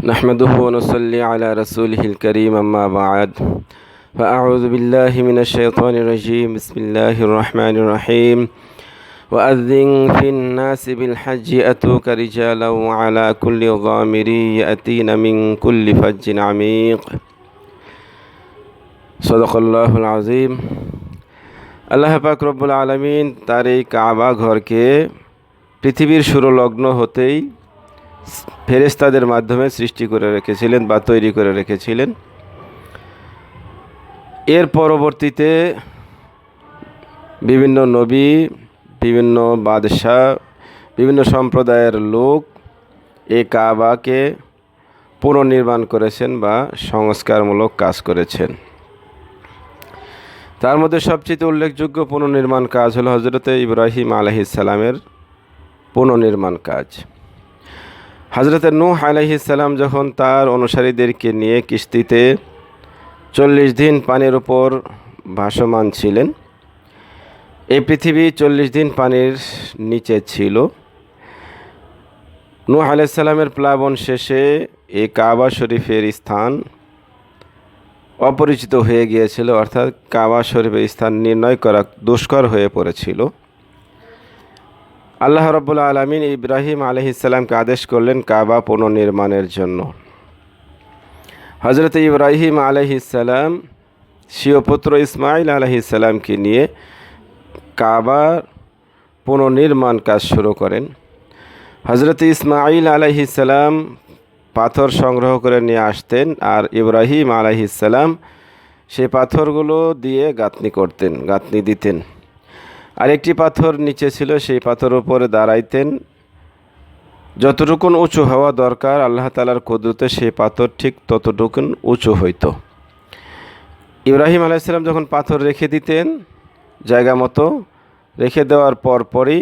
نحمده ونصلي على رسوله الكريم أما بعد فأعوذ بالله من الشيطان الرجيم بسم الله الرحمن الرحيم وأذن في الناس بالحج أتوك رجالا وعلى كل ضامر يأتين من كل فج عميق صدق الله العظيم আল্লাহ পাক রব্বুল আলামিন তার এই কাবা ঘরকে পৃথিবীর শুরুলগ্ন হতেই ফেরেশতাদের মাধ্যমে সৃষ্টি করে রেখেছিলেন বা তৈরি করে রেখেছিলেন। এর পরবর্তীতে বিভিন্ন নবী, বিভিন্ন বাদশাহ, বিভিন্ন সম্প্রদায়ের লোক এই কাবাকে পুনর্নির্মাণ করেছেন বা সংস্কারমূলক কাজ করেছেন। তার মধ্যে সবচেয়ে উল্লেখযোগ্য পুনর্নির্মাণ কাজ হলো হযরত ইব্রাহিম আলাইহিস সালামের পুনর্নির্মাণ কাজ। হযরত নূহ আলাইহিস সালাম যখন তার অনুসারীদেরকে নিয়ে কিস্তিতে 40 দিন পানির উপর ভাসমান ছিলেন, এই পৃথিবী 40 দিন পানির নিচে ছিল। নূহ আলাইহিস সালামের প্লাবন শেষে এই কাবা শরীফের স্থান অপরিচিত হয়ে গিয়েছিল, অর্থাৎ কাবা শরীফের স্থান নির্ণয় করা দুষ্কর হয়ে পড়েছিল। আল্লাহ রাব্বুল আলামিন ইব্রাহিম আলাইহিস সালামকে আদেশ করলেন কাবা পুনর্নির্মাণের জন্য। হযরত ইব্রাহিম আলাইহিস সালাম স্বীয় পুত্র ইসমাইল আলাইহিস সালামকে নিয়ে কাবার পুনর্নির্মাণ কাজ শুরু করেন। হযরত ইসমাইল আলাইহিস সালাম পাথর সংগ্রহ করে নিয়ে আসতেন, আর ইব্রাহিম আলাইহিস সালাম সেই পাথরগুলো দিয়ে গাঁথনি দিতেন। আরেকটি পাথর নিচে ছিল, সেই পাথরের উপরে দাঁড়াইতেন। যতটুকুন উঁচু হওয়া দরকার আল্লাহ তাআলার কুদরতে সেই পাথর ঠিক ততটুকুন উঁচু হইত। ইব্রাহিম আলাইহিস সালাম যখন পাথর রেখে দিতেন, জায়গা মতো রেখে দেওয়ার পরই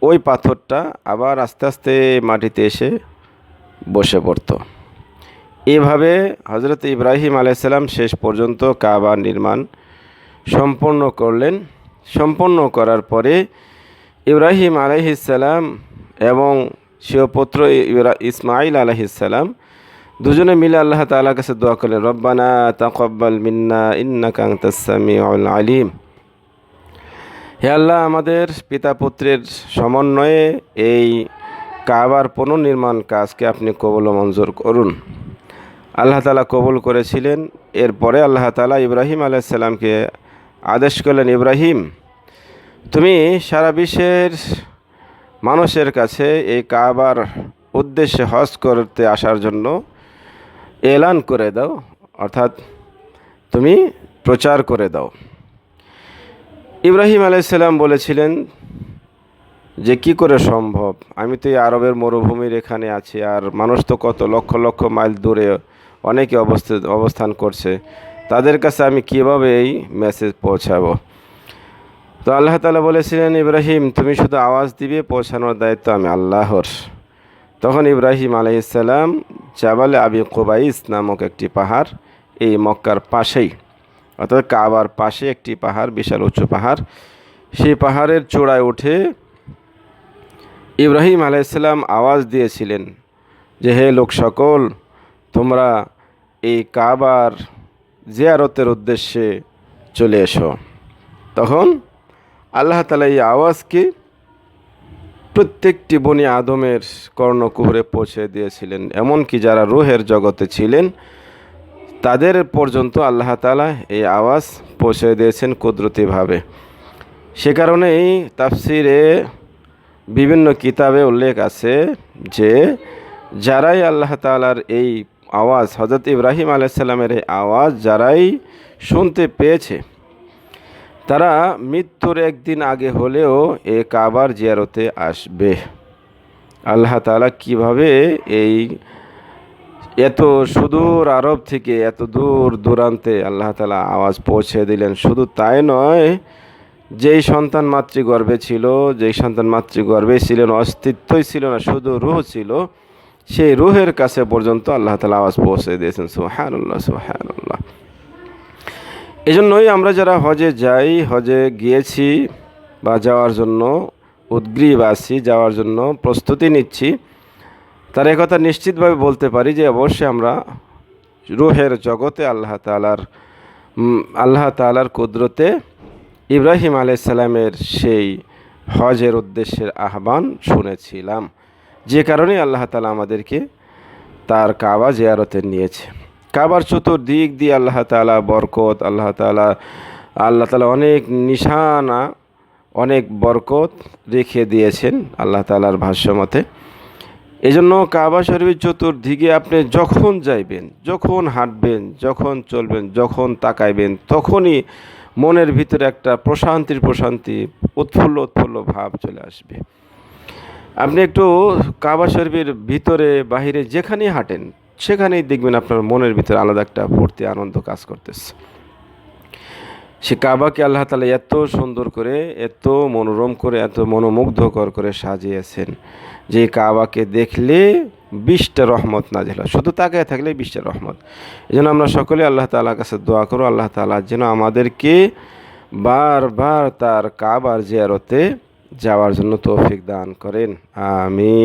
ওই পাথরটা আবার আস্তে আস্তে মাটিতে এসে বসে পড়ত। এভাবে হযরত ইব্রাহিম আলাইহিস সালাম শেষ পর্যন্ত কাবা নির্মাণ সম্পন্ন করলেন। সম্পন্ন করার পরে ইব্রাহিম আলাইহিস সালাম এবং স্বীয় পুত্র ইসমাইল আলাইহিস সালাম দুজনে মিলে আল্লাহ তাআলার কাছে দোয়া করলেন, রব্বানা তাকাব্বাল মিন্না ইন্নাকা আনতাস সামিউল আলিম। হে আল্লাহ, আমাদের পিতা পুত্রের সমন্বয়ে এই কাবার পুনর্নির্মাণ কাজকে আপনি কবুল ও মঞ্জুর করুন। আল্লাহ তাআলা কবুল করেছিলেন। এরপরে আল্লাহ তাআলা ইব্রাহিম আলাইহিস সালামকে আদেশ করলেন, ইব্রাহিম, তুমি সারা বিশ্বের মানুষের কাছে এই কাবার উদ্দেশ্যে হজ করতে আসার জন্য এলান করে দাও, অর্থাৎ তুমি প্রচার করে দাও। ইব্রাহিম আলাইহিস সালাম বলেছিলেন যে কি করে সম্ভব, আমি তো এই আরবের মরুভূমির এখানে আছি, আর মানুষ তো কত লক্ষ লক্ষ মাইল দূরে অনেকে অবস্থান করছে, তাদের কাছে আমি কিভাবে এই মেসেজ পৌঁছাবো। তো আল্লাহ তাআলা বলেছিলেন, ইব্রাহিম, তুমি শুধু আওয়াজ দিবে, পৌঁছানোর দায়িত্ব আমি আল্লাহর। তখন ইব্রাহিম আলাইহিস সালাম জাবালে আবি কুবাইস নামক একটি পাহাড়, এই মক্কার পাশেই, অর্থাৎ কাবার পাশে একটি পাহাড়, বিশাল উঁচু পাহাড়, সেই পাহাড়ের চূড়ায় উঠে ইব্রাহিম আলাইহিস সালাম আওয়াজ দিয়েছিলেন যে, হে লোক সকল, তোমরা এই কাবার জিয়ারতের উদ্দেশ্যে চলে এসো। তখন আল্লাহ তাআলা এই আওয়াজকে প্রত্যেকটি বনি আদমের কর্ণকুহরে পৌঁছে দিয়েছিলেন, এমনকি যারা রূহের জগতে ছিলেন তাদের পর্যন্ত আল্লাহ তাআলা এই আওয়াজ পৌঁছে দিয়েছেন কুদরতিভাবে। সে কারণেই তাফসিরে বিভিন্ন কিতাবে উল্লেখ আছে যে যারাই আল্লাহ তাআলার এই আওয়াজ, হযরত ইব্রাহিম আলাইহিস সালামের এই আওয়াজ যারাই শুনতে পেয়েছে, তারা মৃত্যুর একদিন আগে হলেও এই কাবার জিয়ারতে আসবে। আল্লাহ তাআলা কিভাবে এই এত সুদূর আরব থেকে এত দূর দূরান্তে আল্লাহ তাআলা আওয়াজ পৌঁছে দিলেন। শুধু তাই নয়, যেই সন্তান মাতৃগর্ভে ছিল, যেই সন্তান মাতৃগর্ভে ছিলেন, অস্তিত্বই ছিল না, শুধু রূহ ছিল, সেই রূহের কাছে পর্যন্ত আল্লাহ তাআলা আওয়াজ পৌঁছে দিয়েছেন। সুবহানাল্লাহ, সুবহানাল্লাহ। এজন্যই আমরা যারা হজে যাই, হজে গিয়েছি বা যাওয়ার জন্য উদ্গ্রীব আছি, যাওয়ার জন্য প্রস্তুতি নিচ্ছি, তার একথা নিশ্চিতভাবে বলতে পারি যে অবশ্যই আমরা রূহের জগতে আল্লাহ তাআলার কুদরতে ইব্রাহিম আলাইহিসসালামের সেই হজের উদ্দেশ্যের আহ্বান শুনেছিলাম, যে কারণে আল্লাহ তাআলা আমাদেরকে তার কাবা জিয়ারতে নিয়েছে। কাবার চতুর্দিক দিয়ে আল্লাহ তাআলা বরকত, আল্লাহ তাআলা অনেক নিশানা, অনেক বরকত রেখে দিয়েছেন আল্লাহ তাআলার ভাষ্যমতে। এই জন্য কাবা শরীফের চতুর্দিকে আপনি যখন যাইবেন, যখন হাঁটবেন, যখন চলবেন, যখন তাকাইবেন, তখনই মনের ভিতরে একটা প্রশান্তি, উৎফুল্ল ভাব চলে আসবে। আপনি একটু কাবা শরীফের ভিতরে বাহিরে যেখানেই হাঁটেন, সেখানেই দেখবেন আপনার মনের ভিতরে আলাদা একটা ফুর্তি, আনন্দ কাজ করতেছে। সে কাবাকে আল্লাহ তাআলা এত সুন্দর করে, এত মনোরম করে, এত মনোমুগ্ধকর করে সাজিয়েছেন যে কাবাকে দেখলে 20টা রহমত নাযিল হয়, শুধু তাকায় থাকলে 20টা রহমত। এই জন্য আমরা সকলে আল্লাহ তাআলার কাছে দোয়া করো, আল্লাহ তাআলা যেন আমাদেরকে বারবার তার কাবার জিয়ারতে যাওয়ার জন্য তৌফিক দান করেন। আমিন।